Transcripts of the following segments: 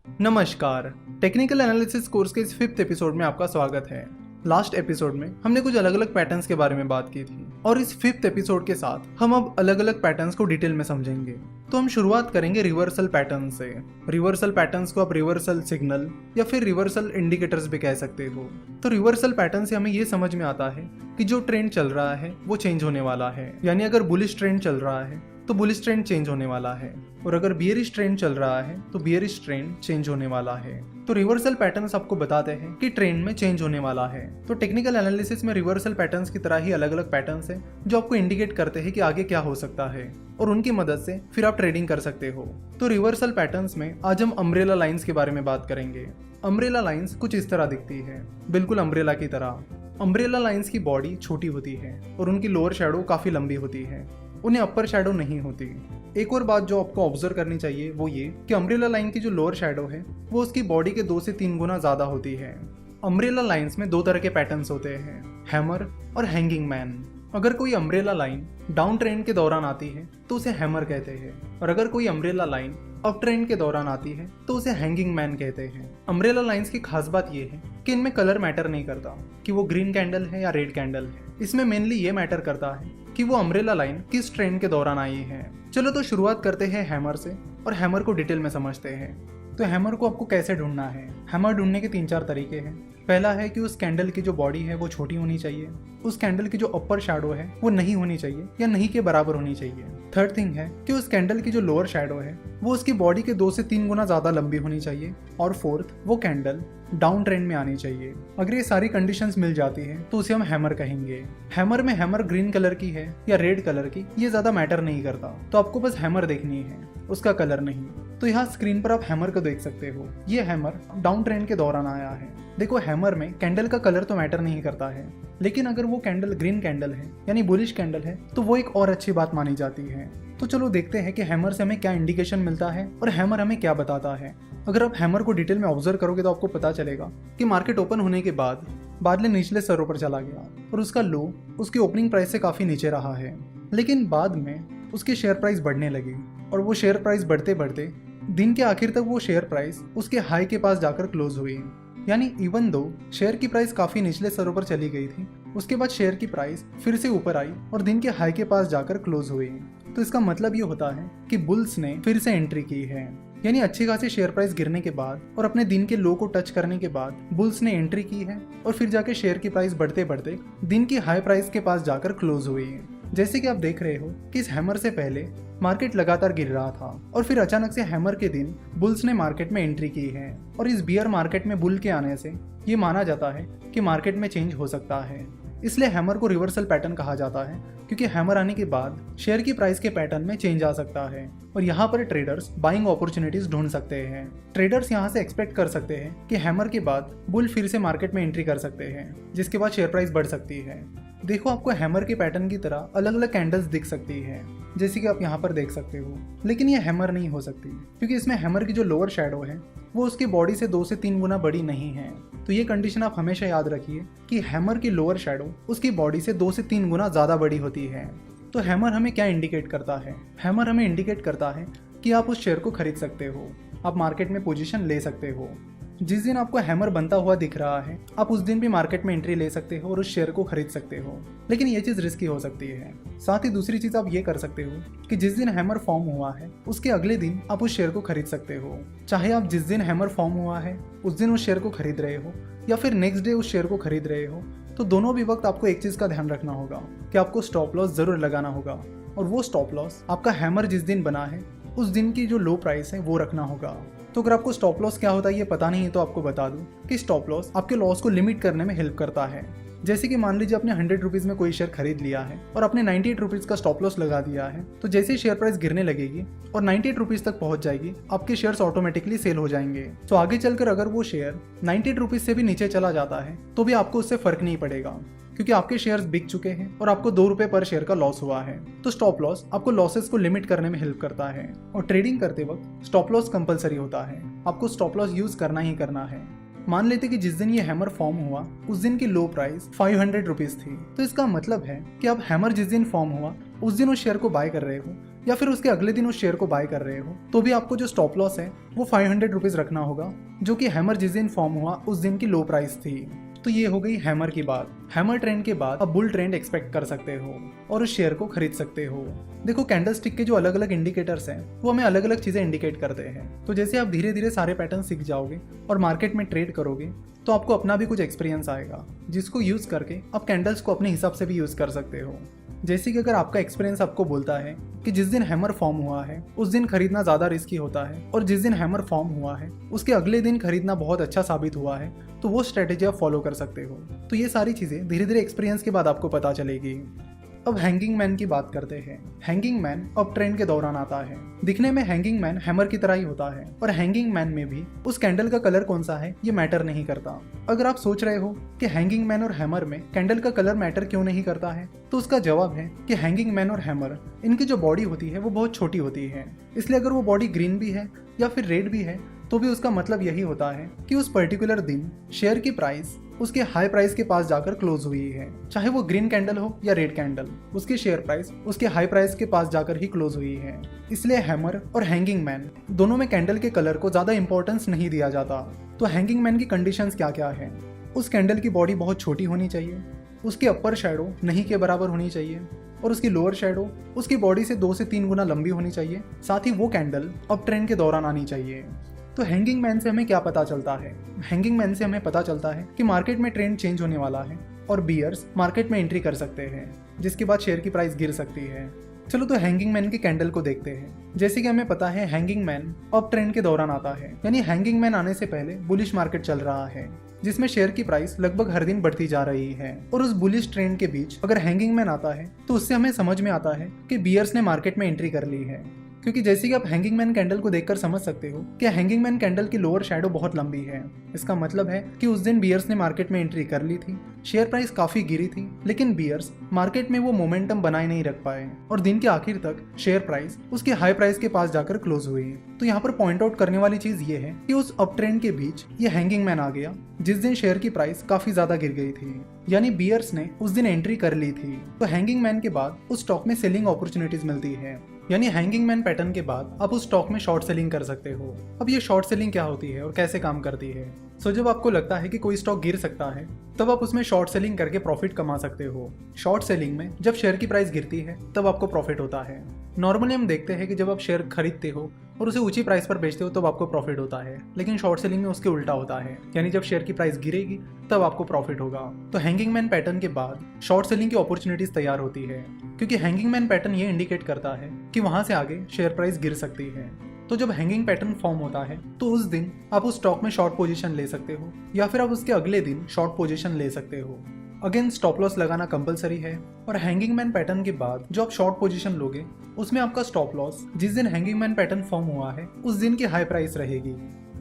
नमस्कार। Technical analysis course के इस 5th एपिसोड में आपका स्वागत है। लास्ट एपिसोड में हमने कुछ अलग अलग पैटर्न्स के बारे में बात की थी और इस 5th एपिसोड के साथ हम अब अलग अलग पैटर्न्स को डिटेल में समझेंगे। तो हम शुरुआत करेंगे रिवर्सल पैटर्न से। रिवर्सल पैटर्न्स को आप रिवर्सल सिग्नल या फिर रिवर्सल इंडिकेटर्स भी कह सकते हो। तो रिवर्सल पैटर्न से हमें ये समझ में आता है कि जो ट्रेंड चल रहा है वो चेंज होने वाला है, यानी अगर बुलिश ट्रेंड चल रहा है तो बुलिश ट्रेंड चेंज होने वाला है, और अगर बियरिश ट्रेंड चल रहा है तो बियरिश ट्रेंड चेंज होने वाला है। तो रिवर्सल पैटर्न्स आपको बताते हैं कि ट्रेंड में चेंज होने वाला है। तो टेक्निकल एनालिसिस में रिवर्सल पैटर्न्स की तरह ही अलग अलग पैटर्न्स हैं जो आपको इंडिकेट करते हैं कि आगे क्या हो सकता है, और उनकी मदद से फिर आप ट्रेडिंग कर सकते हो। तो रिवर्सल पैटर्न्स में आज हम अम्ब्रेला लाइंस के बारे में बात करेंगे। अम्ब्रेला लाइंस कुछ इस तरह दिखती है, बिल्कुल अम्ब्रेला की तरह। अम्ब्रेला लाइंस की बॉडी छोटी होती है और उनकी लोअर शैडो काफी लंबी होती है, उन्हें अपर शैडो नहीं होती। एक और बात जो आपको ऑब्जर्व करनी चाहिए वो ये कि अम्ब्रेला लाइन की जो लोअर शैडो है वो उसकी बॉडी के 2 से 3 गुना ज्यादा होती है। अम्ब्रेला लाइंस में 2 तरह के पैटर्न्स होते हैं, हैमर और हैंगिंग मैन। अगर कोई अम्ब्रेला लाइन डाउन ट्रेंड के दौरान आती है तो उसे हैमर कहते हैं, और अगर कोई अम्ब्रेला लाइन अप ट्रेंड के दौरान आती है तो उसे हैंगिंग मैन कहते हैं। अम्ब्रेला लाइंस की खास बात यह है कि इनमें कलर मैटर नहीं करता कि वो ग्रीन कैंडल है या रेड कैंडल है। इसमें मेनली ये मैटर करता है कि वो अम्ब्रेला लाइन किस ट्रेंड के दौरान आई है। चलो तो शुरुआत करते हैं हैमर से और हैमर को डिटेल में समझते हैं। तो हैमर को आपको कैसे ढूंढना है? हैमर ढूंढने के 3-4 तरीके हैं। पहला है कि उस कैंडल की जो बॉडी है वो छोटी होनी चाहिए, उस कैंडल की जो अपर शैडो है वो नहीं होनी चाहिए या नहीं के बराबर होनी चाहिए। थर्ड थिंग है कि उस कैंडल की जो लोअर शैडो है वो उसकी बॉडी के 2 से 3 गुना ज्यादा लंबी होनी चाहिए, और फोर्थ वो कैंडल डाउन ट्रेंड में आनी चाहिए। अगर ये सारी कंडीशंस मिल जाती है तो उसे हम हैमर कहेंगे। हैमर में हैमर ग्रीन कलर की है या रेड कलर की ये ज्यादा मैटर नहीं करता, तो आपको बस हैमर देखनी है, उसका कलर नहीं। तो यहाँ स्क्रीन पर आप हैमर को देख सकते हो। ये हैमर डाउन ट्रेंड के दौरान आया है। देखो, हैमर में कैंडल का कलर तो मैटर नहीं करता है, लेकिन अगर वो कैंडल ग्रीन कैंडल है यानी बुलिश कैंडल है तो वो एक और अच्छी बात मानी जाती है। तो चलो देखते हैं कि हैमर से हमें क्या इंडिकेशन मिलता है और हैमर हमें क्या बताता है। अगर आप हैमर को डिटेल में ऑब्जर्व करोगे तो आपको पता चलेगा कि मार्केट ओपन होने के बाद बादल निचले स्तरों पर चला गया और उसका लो उसकी ओपनिंग प्राइस से काफी नीचे रहा है, लेकिन बाद में उसकी शेयर प्राइस बढ़ने लगी, और वो शेयर प्राइस बढ़ते बढ़ते दिन के आखिर तक वो शेयर प्राइस उसके हाई के पास जाकर क्लोज हुई। यानी इवन दो शेयर की प्राइस काफी निचले स्तरों पर चली गई थी, उसके बाद शेयर की प्राइस फिर से ऊपर आई और दिन के हाई के पास जाकर क्लोज हुई। तो इसका मतलब ये होता है कि बुल्स ने फिर से एंट्री की है। यानी अच्छी खासी शेयर प्राइस गिरने के बाद और अपने दिन के लो को टच करने के बाद बुल्स ने एंट्री की है, और फिर जाके शेयर की प्राइस बढ़ते बढ़ते दिन की हाई प्राइस के पास जाकर क्लोज हुई है। जैसे कि आप देख रहे हो कि इस हैमर से पहले मार्केट लगातार गिर रहा था और फिर अचानक से हैमर के दिन बुल्स ने मार्केट में एंट्री की है, और इस बियर मार्केट में बुल के आने से ये माना जाता है कि मार्केट में चेंज हो सकता है। इसलिए हैमर को रिवर्सल पैटर्न कहा जाता है, क्योंकि हैमर आने के बाद शेयर की प्राइस के पैटर्न में चेंज आ सकता है, और यहाँ पर ट्रेडर्स बाइंग अपॉर्चुनिटीज ढूंढ सकते हैं। ट्रेडर्स यहाँ से एक्सपेक्ट कर सकते हैं कि हैमर के बाद बुल फिर से मार्केट में एंट्री कर सकते हैं, जिसके बाद शेयर प्राइस बढ़ सकती है। देखो, आपको हैमर के पैटर्न की तरह अलग अलग कैंडल्स दिख सकती है, जैसे कि आप यहाँ पर देख सकते हो, लेकिन ये हैमर नहीं हो सकती, क्योंकि इसमें हैमर की जो लोअर शैडो है वो उसकी बॉडी से 2 से 3 गुना बड़ी नहीं है। तो ये कंडीशन आप हमेशा याद रखिए कि हैमर की लोअर शैडो उसकी बॉडी से 2 से 3 गुना ज़्यादा बड़ी होती है। तो हैमर हमें क्या इंडिकेट करता है? हैमर हमें इंडिकेट करता है कि आप उस शेयर को खरीद सकते हो, आप मार्केट में पोजीशन ले सकते हो। जिस दिन आपको हैमर बनता हुआ दिख रहा है आप उस दिन भी मार्केट में एंट्री ले सकते हो और उस शेयर को खरीद सकते हो, लेकिन ये चीज़ रिस्की हो सकती है। साथ ही दूसरी चीज़ आप ये कर सकते हो कि जिस दिन हैमर फॉर्म हुआ है उसके अगले दिन आप उस शेयर को खरीद सकते हो। चाहे आप जिस दिन हैमर फॉर्म हुआ है उस दिन उस शेयर को खरीद रहे हो या फिर नेक्स्ट डे उस शेयर को खरीद रहे हो, तो दोनों भी वक्त आपको एक चीज़ का ध्यान रखना होगा कि आपको स्टॉप लॉस जरूर लगाना होगा, और वो स्टॉप लॉस आपका हैमर जिस दिन बना है उस दिन की जो लो प्राइस है वो रखना होगा। तो अगर आपको स्टॉप लॉस क्या होता है ये पता नहीं है तो आपको बता दूं कि स्टॉप लॉस आपके लॉस को लिमिट करने में हेल्प करता है। जैसे कि मान लीजिए आपने 100 रुपीज़ में कोई शेयर खरीद लिया है और आपने 98 रुपीज़ का स्टॉप लॉस लगा दिया है, तो जैसे ही शेयर प्राइस गिरने लगेगी और 98 रुपीज़ तक पहुंच जाएगी आपके शेयर्स ऑटोमेटिकली सेल हो जाएंगे। तो आगे चलकर अगर वो शेयर 98 रुपीज़ से भी नीचे चला जाता है तो भी आपको उससे फर्क नहीं पड़ेगा, क्योंकि आपके शेयर्स बिक चुके हैं और आपको 2 रुपए पर शेयर का लॉस हुआ है। तो स्टॉप लॉस आपको लॉसेस को लिमिट करने में हेल्प करता है, और ट्रेडिंग करते वक्त स्टॉप लॉस कंपलसरी होता है, आपको स्टॉप लॉस यूज करना ही करना है। मान लेते कि जिस दिन ये हैमर फॉर्म हुआ उस दिन की लो प्राइस 500 रुपीज थी, तो इसका मतलब है कि अब हैमर जिस दिन फॉर्म हुआ उस दिन उस शेयर को बाय कर रहे हो, या फिर उसके अगले दिन उस शेयर को बाय कर रहे हो, तो भी आपको जो स्टॉप लॉस है वो 500 रुपीज रखना होगा, जो कि हैमर जिस दिन फॉर्म हुआ उस दिन की लो प्राइस थी। तो ये हो गई हैमर की बात। हैमर ट्रेंड के बाद अब बुल ट्रेंड एक्सपेक्ट कर सकते हो और उस शेयर को खरीद सकते हो। देखो, कैंडलस्टिक के जो अलग अलग इंडिकेटर्स हैं वो हमें अलग अलग चीजें इंडिकेट करते हैं। तो जैसे आप धीरे धीरे सारे पैटर्न सीख जाओगे और मार्केट में ट्रेड करोगे, तो आपको अपना भी कुछ एक्सपीरियंस आएगा, जिसको यूज करके आप कैंडल्स को अपने हिसाब से भी यूज कर सकते हो। जैसे कि अगर आपका एक्सपीरियंस आपको बोलता है कि जिस दिन हैमर फॉर्म हुआ है उस दिन खरीदना ज़्यादा रिस्की होता है, और जिस दिन हैमर फॉर्म हुआ है उसके अगले दिन खरीदना बहुत अच्छा साबित हुआ है, तो वो स्ट्रेटेजी आप फॉलो कर सकते हो। तो ये सारी चीज़ें धीरे धीरे एक्सपीरियंस के बाद आपको पता चलेगी। अब हैंगिंग मैन की बात करते हैं। हैंगिंग मैन अब ट्रेंड के दौरान आता है। दिखने में हैंगिंग मैन हैमर की तरह ही होता है, और हैंगिंग मैन में भी उस कैंडल का कलर कौन सा है ये मैटर नहीं करता। अगर आप सोच रहे हो कि हैंगिंग मैन और हैमर में कैंडल का कलर मैटर क्यों नहीं करता है, तो उसका जवाब है कि हैंगिंग मैन और हैमर, इनकी जो बॉडी होती है वो बहुत छोटी होती है। इसलिए अगर वो बॉडी ग्रीन भी है या फिर रेड भी है, तो भी उसका मतलब यही होता है कि उस पर्टिकुलर दिन शेयर की प्राइस उसके हाई प्राइस के पास जाकर क्लोज हुई है। चाहे वो ग्रीन कैंडल हो या रेड कैंडल, उसकी शेयर प्राइस उसके हाई प्राइस के पास जाकर ही क्लोज हुई है। इसलिए हैमर और हैंगिंग मैन दोनों में कैंडल के कलर को ज्यादा इंपॉर्टेंस नहीं दिया जाता। तो हैंगिंग मैन की कंडीशंस क्या क्या है? उस कैंडल की बॉडी बहुत छोटी होनी चाहिए, उसकी अपर शेडो नहीं के बराबर होनी चाहिए, और उसकी लोअर शेडो उसकी बॉडी से 2 से 3 गुना लंबी होनी चाहिए। साथ ही वो कैंडल अब ट्रेंड के दौरान आनी चाहिए। तो हैंगिंग मैन से हमें क्या पता चलता है? हैंगिंग मैन से हमें पता चलता है कि मार्केट में ट्रेंड चेंज होने वाला है और बियर्स मार्केट में एंट्री कर सकते हैं, जिसके बाद शेयर की प्राइस गिर सकती है। चलो तो हैंगिंग मैन की कैंडल को देखते हैं। जैसे कि हमें पता है हैंगिंग मैन अब ट्रेंड के दौरान आता है, यानी हैंगिंग मैन आने से पहले बुलिश मार्केट चल रहा है, जिसमें शेयर की प्राइस लगभग हर दिन बढ़ती जा रही है। और उस बुलिश ट्रेंड के बीच अगर हैंगिंग मैन आता है तो उससे हमें समझ में आता है कि बियर्स ने मार्केट में एंट्री कर ली है। क्योंकि जैसे कि आप हैंगिंग मैन कैंडल को देखकर समझ सकते हो कि हैंगिंग मैन कैंडल की लोअर शैडो बहुत लंबी है। इसका मतलब है कि उस दिन बियर्स ने मार्केट में एंट्री कर ली थी, शेयर प्राइस काफी गिरी थी, लेकिन बियर्स मार्केट में वो मोमेंटम बनाए नहीं रख पाए और दिन के आखिर तक शेयर प्राइस उसके हाई प्राइस के पास जाकर क्लोज हुई। तो यहाँ पर पॉइंट आउट करने वाली चीज ये है कि उस अप ट्रेंड के बीच ये हैंगिंग मैन आ गया जिस दिन शेयर की प्राइस काफी ज्यादा गिर गई थी, यानी बियर्स ने उस दिन एंट्री कर ली थी। तो हैंगिंग मैन के बाद उस स्टॉक में सेलिंग अपॉर्चुनिटीज मिलती है, यानी हैंगिंग मैन पैटर्न के बाद आप उस स्टॉक में शॉर्ट सेलिंग कर सकते हो। अब ये शॉर्ट सेलिंग क्या होती है और कैसे काम करती है? सो जब आपको लगता है कि कोई स्टॉक गिर सकता है, तब आप उसमें शॉर्ट सेलिंग करके प्रॉफिट कमा सकते हो। शॉर्ट सेलिंग में जब शेयर की प्राइस गिरती है तब आपको प्रॉफिट होता है। नॉर्मली हम देखते हैं कि जब आप शेयर खरीदते हो और उसे ऊंची प्राइस पर बेचते हो तब आपको प्रॉफिट होता है, लेकिन शॉर्ट सेलिंग में उसके उल्टा होता है, यानी जब शेयर की प्राइस गिरेगी तब आपको प्रॉफिट होगा। तो हैंगिंग मैन पैटर्न के बाद शॉर्ट सेलिंग की अपॉर्चुनिटीज तैयार होती है, क्योंकि हैंगिंग मैन पैटर्न ये इंडिकेट करता है कि वहां से आगे शेयर प्राइस गिर सकती है। तो जब हैंगिंग पैटर्न फॉर्म होता है तो उस दिन आप उस स्टॉक में शॉर्ट पोजीशन ले सकते हो, या फिर आप उसके अगले दिन शॉर्ट पोजीशन ले सकते हो। अगेन स्टॉप लॉस लगाना कंपलसरी है, और हैंगिंग मैन पैटर्न के बाद जो आप शॉर्ट पोजीशन लोगे उसमें आपका स्टॉप लॉस जिस दिन हैंगिंग मैन पैटर्न फॉर्म हुआ है उस दिन की हाई प्राइस रहेगी।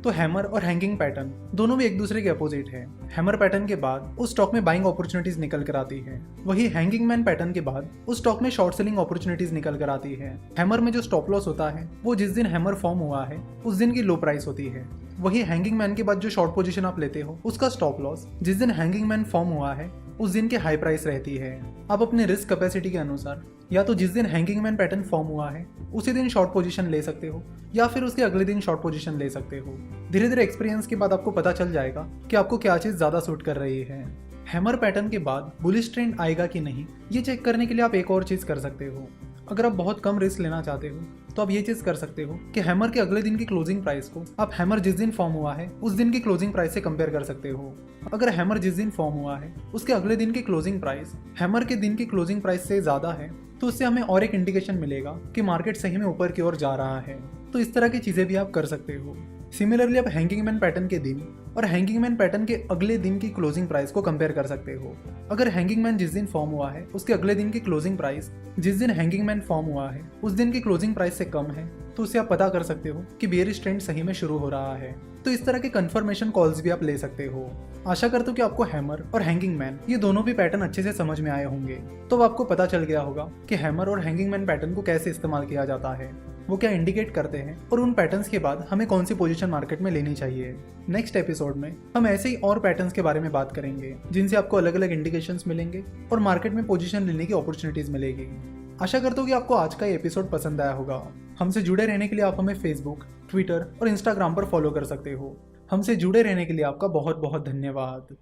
तो हैमर और हैंगिंग पैटर्न दोनों भी एक दूसरे के अपोजिट है। हैमर पैटर्न के बाद उस स्टॉक में बाइंग अपॉर्चुनिटीज निकल कर आती है, वही हैंगिंग मैन पैटर्न के बाद उस स्टॉक में शॉर्ट सेलिंग अपॉर्चुनिटीज निकल कर आती है। हैमर में जो स्टॉप लॉस होता है वो जिस दिन हैमर फॉर्म हुआ है उस दिन की लो प्राइस होती है। वही हैंगिंग मैन के बाद जो शॉर्ट पोजीशन आप लेते हो उसका स्टॉप लॉस जिस दिन हैंगिंग मैन फॉर्म हुआ है उस दिन की हाई प्राइस रहती है। आप अपने रिस्क कैपेसिटी के अनुसार या तो जिस दिन हैंगिंग मैन पैटर्न फॉर्म हुआ है उसी दिन शॉर्ट पोजीशन ले सकते हो, या फिर उसके अगले दिन शॉर्ट पोजीशन ले सकते हो। धीरे धीरे एक्सपीरियंस के बाद आपको पता चल जाएगा कि आपको क्या चीज़ ज़्यादा सूट कर रही है। हैमर पैटर्न के बाद बुलिश ट्रेंड आएगा कि नहीं, ये चेक करने के लिए आप एक और चीज़ कर सकते हो। अगर आप बहुत कम रिस्क लेना चाहते हो तो आप ये चीज़ कर सकते हो कि हैमर के अगले दिन की क्लोजिंग प्राइस को आप हैमर जिस दिन फॉर्म हुआ है उस दिन की क्लोजिंग प्राइस से कंपेयर कर सकते हो। अगर हैमर जिस दिन फॉर्म हुआ है उसके अगले दिन की क्लोजिंग प्राइस हैमर के दिन की क्लोजिंग प्राइस से ज़्यादा है, तो उससे हमें और एक इंडिकेशन मिलेगा कि मार्केट सही में ऊपर की ओर जा रहा है। तो इस तरह की चीज़ें भी आप कर सकते हो। सिमिलरली आप हैंगिंग मैन पैटर्न के दिन और हैंगिंग मैन पैटर्न के अगले दिन की क्लोजिंग प्राइस को कंपेयर कर सकते हो। अगर हैंगिंग मैन जिस दिन फॉर्म हुआ है उसके अगले दिन की क्लोजिंग प्राइस जिस दिन हैंगिंग मैन फॉर्म हुआ है उस दिन की क्लोजिंग प्राइस से कम है, तो उससे आप पता कर सकते हो कि बेयरिश ट्रेंड सही में शुरू हो रहा है। तो इस तरह के कंफर्मेशन कॉल्स भी आप ले सकते हो। आशा करता हूँ कि आपको हैमर और हैंगिंग मैन ये दोनों भी पैटर्न अच्छे से समझ में आए होंगे। तो अब आपको पता चल गया होगा कि हैमर और हैंगिंग मैन पैटर्न को कैसे इस्तेमाल किया जाता है, वो क्या इंडिकेट करते हैं, और उन पैटर्न्स के बाद हमें कौन सी पोजीशन मार्केट में लेनी चाहिए। नेक्स्ट एपिसोड में हम ऐसे ही और पैटर्न्स के बारे में बात करेंगे जिनसे आपको अलग अलग इंडिकेशंस मिलेंगे और मार्केट में पोजीशन लेने की अपॉर्चुनिटीज मिलेगी। आशा करता हूँ कि आपको आज का ये एपिसोड पसंद आया होगा। हमसे जुड़े रहने के लिए आप हमें फेसबुक, ट्विटर और इंस्टाग्राम पर फॉलो कर सकते हो। हमसे जुड़े रहने के लिए आपका बहुत बहुत धन्यवाद।